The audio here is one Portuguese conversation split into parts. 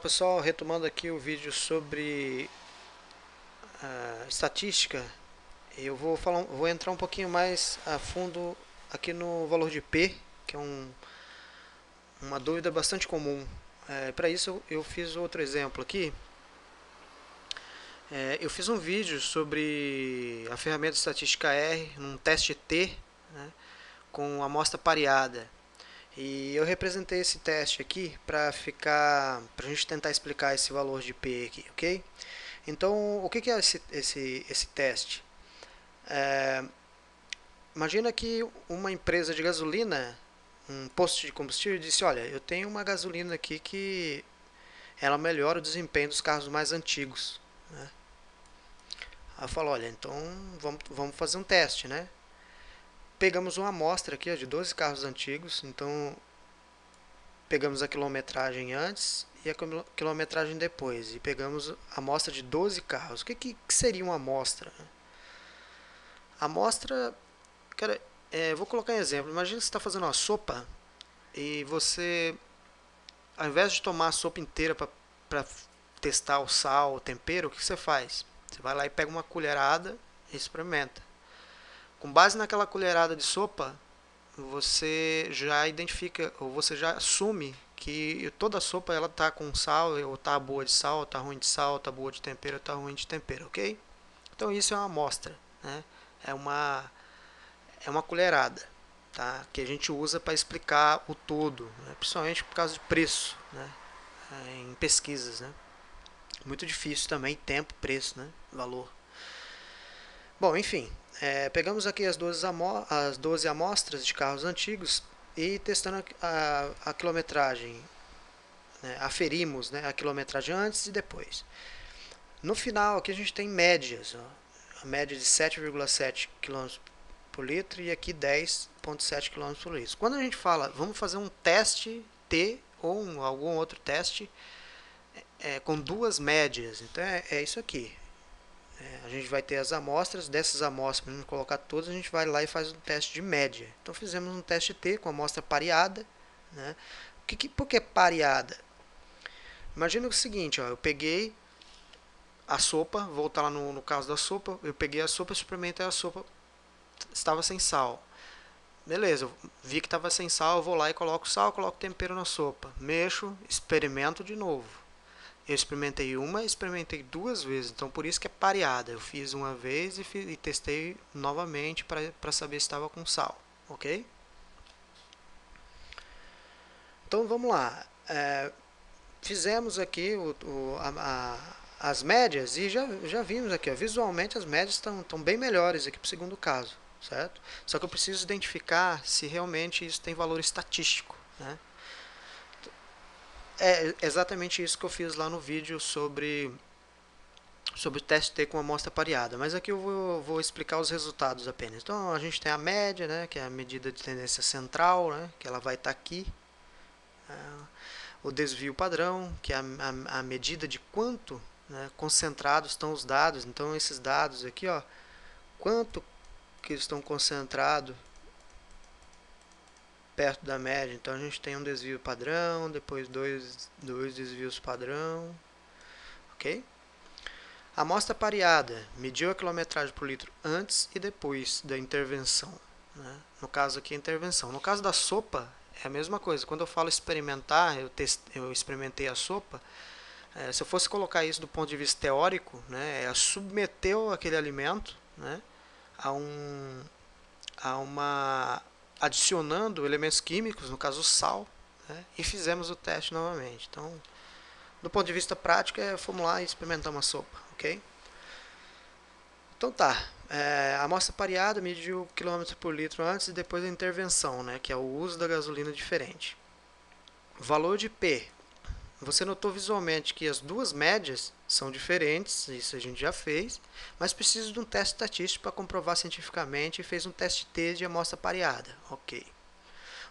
Pessoal, retomando aqui o vídeo sobre estatística, eu vou entrar um pouquinho mais a fundo aqui no valor de P, que é uma dúvida bastante comum. Para isso eu fiz outro exemplo aqui. Eu fiz um vídeo sobre a ferramenta de estatística R, num teste T, né, com amostra pareada. E eu representei esse teste aqui para a gente tentar explicar esse valor de P aqui, ok? Então, o que é esse teste? É, Imagina que uma empresa de gasolina, um posto de combustível, disse: olha, eu tenho uma gasolina aqui que ela melhora o desempenho dos carros mais antigos. Né? Aí eu falo: olha, então vamos fazer um teste, né? Pegamos uma amostra aqui ó, de 12 carros antigos, então pegamos a quilometragem antes e a quilometragem depois, e pegamos a amostra de 12 carros. O que seria uma amostra? A amostra, cara, vou colocar um exemplo. Imagina que você está fazendo uma sopa e você, ao invés de tomar a sopa inteira para testar o sal, o tempero, o que você faz? Você vai lá e pega uma colherada e experimenta. Com base naquela colherada de sopa, você já identifica ou você já assume que toda a sopa ela tá com sal, ou tá boa de sal, ou tá ruim de sal, ou tá boa de tempero, ou tá ruim de tempero, ok? Então isso é uma amostra, né? É uma é uma colherada, tá? Que a gente usa para explicar o todo, né? Principalmente por causa de preço, né? Em pesquisas, né? Muito difícil também, tempo, preço, né? Valor. Bom, enfim, pegamos aqui as 12 amostras de carros antigos e testando a quilometragem, né? Aferimos, né, a quilometragem antes e depois. No final aqui a gente tem médias, ó, a média de 7,7 km por litro e aqui 10,7 km por litro. Quando a gente fala, vamos fazer um teste T ou algum outro teste com duas médias, então é isso aqui. A gente vai ter as amostras, dessas amostras, para colocar todas, a gente vai lá e faz um teste de média. Então fizemos um teste T com amostra pareada. Né? Por que pareada? Imagina o seguinte, ó, eu peguei a sopa, vou voltar lá no caso da sopa, eu peguei a sopa, experimentei a sopa, estava sem sal. Beleza, eu vi que estava sem sal, eu vou lá e coloco sal, coloco tempero na sopa. Mexo, experimento de novo. Eu experimentei uma, experimentei duas vezes, então por isso que é pareada. Eu fiz uma vez e testei novamente para saber se estava com sal, ok? Então vamos lá. Fizemos aqui as médias e já vimos aqui, ó, visualmente as médias estão bem melhores aqui para o segundo caso, certo? Só que eu preciso identificar se realmente isso tem valor estatístico, né? É exatamente isso que eu fiz lá no vídeo sobre o teste T com amostra pareada, mas aqui eu vou explicar os resultados apenas. Então a gente tem a média, né, que é a medida de tendência central, né, que ela vai estar aqui. O desvio padrão, que é a medida de quanto, né, concentrados estão os dados. Então esses dados aqui, ó, quanto que estão concentrados perto da média. Então a gente tem um desvio padrão, depois dois desvios padrão, ok? A amostra pareada mediu a quilometragem por litro antes e depois da intervenção. Né? No caso aqui, a intervenção. No caso da sopa, é a mesma coisa. Quando eu falo experimentar, eu experimentei a sopa. Se eu fosse colocar isso do ponto de vista teórico, né, submeter aquele alimento, né, a, um, a uma adicionando elementos químicos, no caso o sal, né, e fizemos o teste novamente. Então, do ponto de vista prático, fomos lá e experimentamos a sopa, ok? Então tá, a amostra pareada mediu quilômetros por litro antes e depois da intervenção, né, que é o uso da gasolina diferente. Valor de P. Você notou visualmente que as duas médias são diferentes, isso a gente já fez, mas precisa de um teste estatístico para comprovar cientificamente e fez um teste T de amostra pareada. Ok.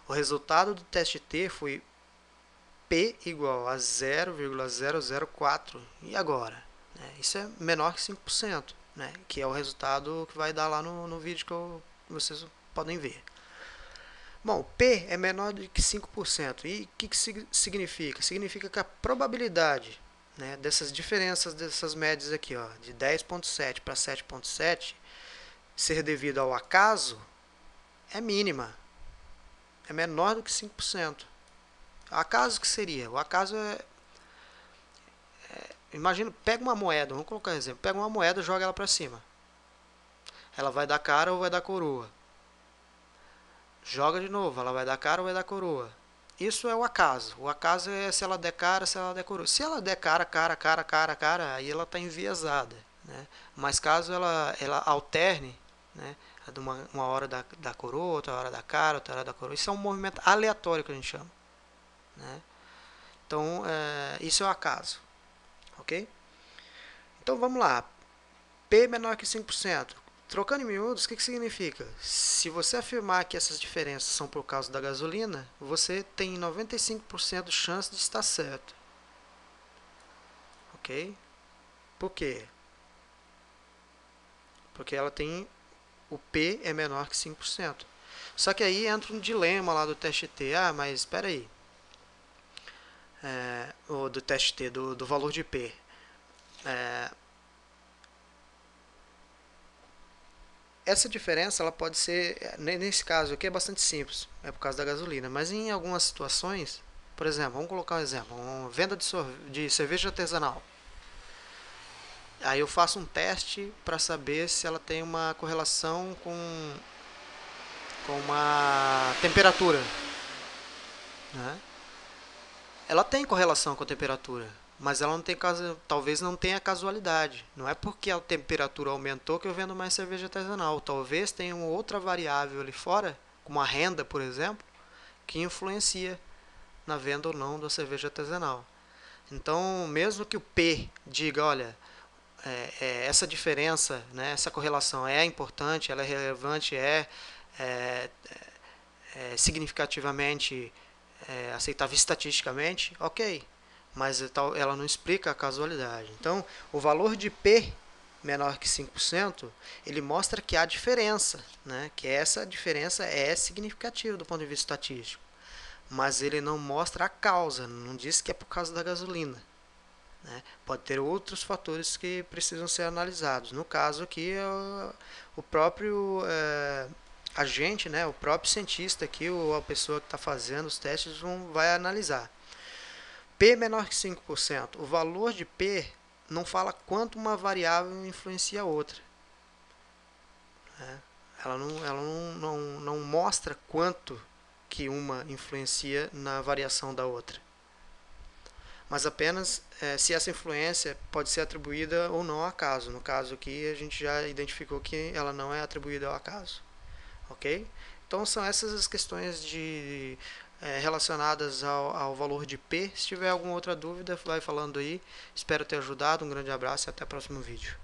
O resultado do teste T foi P igual a 0,004. E agora? Isso é menor que 5%, né? Que é o resultado que vai dar lá no vídeo que vocês podem ver. Bom, P é menor do que 5%. E o que significa? Significa que a probabilidade, né, dessas diferenças, dessas médias aqui, ó, de 10,7 para 7,7, ser devido ao acaso, é mínima. É menor do que 5%. Acaso que seria? O acaso imagina, pega uma moeda, vamos colocar um exemplo. Pega uma moeda e joga ela para cima. Ela vai dar cara ou vai dar coroa? Joga de novo, ela vai dar cara ou vai dar coroa? Isso é o acaso. O acaso é se ela der cara, se ela der coroa. Se ela der cara, aí ela está enviesada, né? Mas caso ela alterne, né? Uma hora da coroa, outra hora da cara, outra hora da coroa. Isso é um movimento aleatório que a gente chama, né? Então, isso é o acaso, ok? Então vamos lá. P menor que 5%. Trocando em miúdos, o que significa? Se você afirmar que essas diferenças são por causa da gasolina, você tem 95% de chance de estar certo. Ok? Por quê? Porque ela tem o P é menor que 5%. Só que aí entra um dilema lá do teste T. Ah, mas espera aí. Ou do teste T, do valor de P. Essa diferença ela pode ser, nesse caso aqui é bastante simples, é por causa da gasolina, mas em algumas situações, por exemplo, vamos colocar um exemplo, uma venda de cerveja artesanal. Aí eu faço um teste para saber se ela tem uma correlação com uma temperatura, né? Ela tem correlação com a temperatura, mas ela não tem talvez não tenha casualidade. Não é porque a temperatura aumentou que eu vendo mais cerveja artesanal. Talvez tenha uma outra variável ali fora, como a renda, por exemplo, que influencia na venda ou não da cerveja artesanal. Então, mesmo que o P diga, olha, essa diferença, né, essa correlação é importante, ela é relevante, é significativamente aceitável estatisticamente, ok, mas ela não explica a casualidade. Então, o valor de P menor que 5%, ele mostra que há diferença, né? Que essa diferença é significativa do ponto de vista estatístico, mas ele não mostra a causa, não diz que é por causa da gasolina, né? Pode ter outros fatores que precisam ser analisados. No caso aqui, o próprio agente, né, o próprio cientista aqui, ou a pessoa que está fazendo os testes, vai analisar. P menor que 5%. O valor de P não fala quanto uma variável influencia a outra, né? Ela não mostra quanto que uma influencia na variação da outra, mas apenas se essa influência pode ser atribuída ou não ao acaso. No caso aqui, a gente já identificou que ela não é atribuída ao acaso. Ok? Então são essas as questões relacionadas ao valor de P. Se tiver alguma outra dúvida, vai falando aí. Espero ter ajudado. Um grande abraço e até o próximo vídeo.